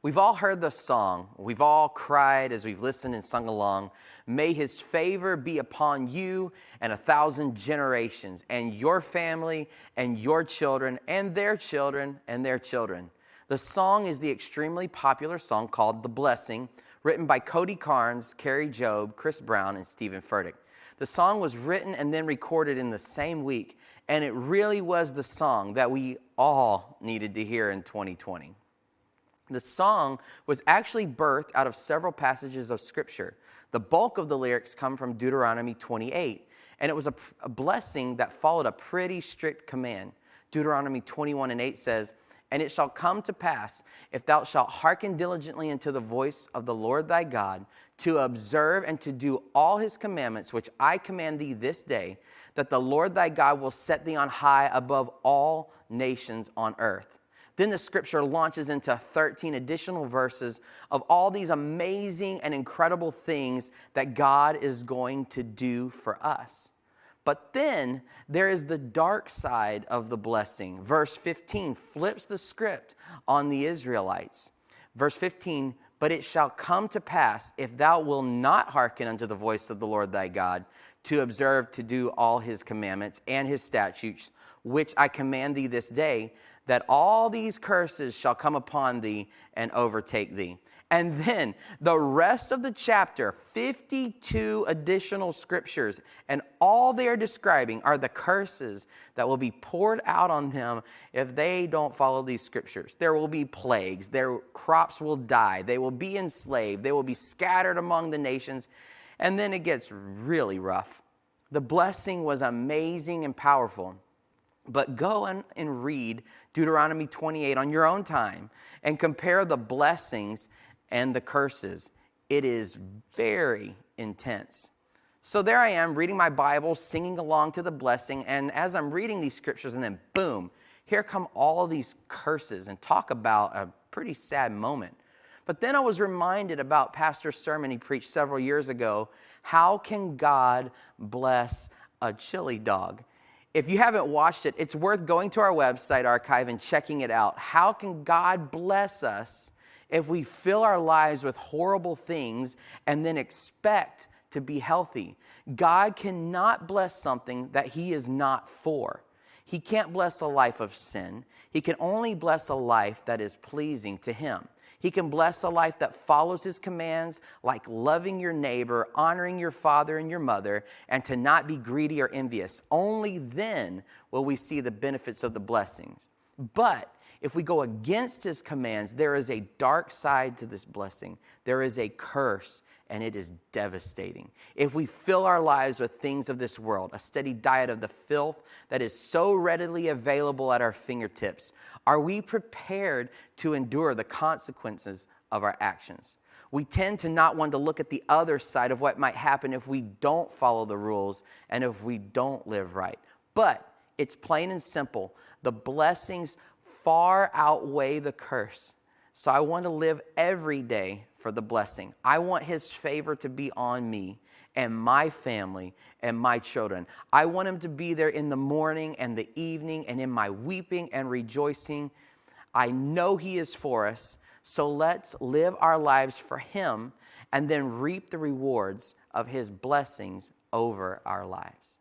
We've all heard the song. We've all cried as we've listened and sung along. May his favor be upon you and 1,000 generations, and your family and your children and their children and their children. The song is the extremely popular song called The Blessing, written by Cody Carnes, Carrie Job, Chris Brown, and Stephen Furtick. The song was written and then recorded in the same week, and it really was the song that we all needed to hear in 2020. The song was actually birthed out of several passages of Scripture. The bulk of the lyrics come from Deuteronomy 28, and it was a blessing that followed a pretty strict command. Deuteronomy 21:8 says, "And it shall come to pass, if thou shalt hearken diligently unto the voice of the Lord thy God, to observe and to do all his commandments, which I command thee this day, that the Lord thy God will set thee on high above all nations on earth." Then the scripture launches into 13 additional verses of all these amazing and incredible things that God is going to do for us. But then there is the dark side of the blessing. Verse 15 flips the script on the Israelites. Verse 15, "But it shall come to pass, if thou wilt not hearken unto the voice of the Lord thy God, to observe to do all his commandments and his statutes, which I command thee this day, that all these curses shall come upon thee and overtake thee." And then the rest of the chapter, 52 additional scriptures, and all they are describing are the curses that will be poured out on them if they don't follow these scriptures. There will be plagues, their crops will die, they will be enslaved, they will be scattered among the nations, and then it gets really rough. The blessing was amazing and powerful. But go and read Deuteronomy 28 on your own time and compare the blessings and the curses. It is very intense. So there I am reading my Bible, singing along to the blessing. And as I'm reading these scriptures, and then boom, here come all of these curses, and talk about a pretty sad moment. But then I was reminded about Pastor's sermon he preached several years ago. How can God bless a chili dog? If you haven't watched it, it's worth going to our website archive and checking it out. How can God bless us if we fill our lives with horrible things and then expect to be healthy? God cannot bless something that he is not for. He can't bless a life of sin. He can only bless a life that is pleasing to him. He can bless a life that follows his commands, like loving your neighbor, honoring your father and your mother, and to not be greedy or envious. Only then will we see the benefits of the blessings. But if we go against his commands, there is a dark side to this blessing. There is a curse, and it is devastating. If we fill our lives with things of this world, a steady diet of the filth that is so readily available at our fingertips, are we prepared to endure the consequences of our actions? We tend to not want to look at the other side of what might happen if we don't follow the rules and if we don't live right. But it's plain and simple. The blessings far outweigh the curse. So I want to live every day for the blessing. I want his favor to be on me and my family and my children. I want him to be there in the morning and the evening and in my weeping and rejoicing. I know he is for us. So let's live our lives for him and then reap the rewards of his blessings over our lives.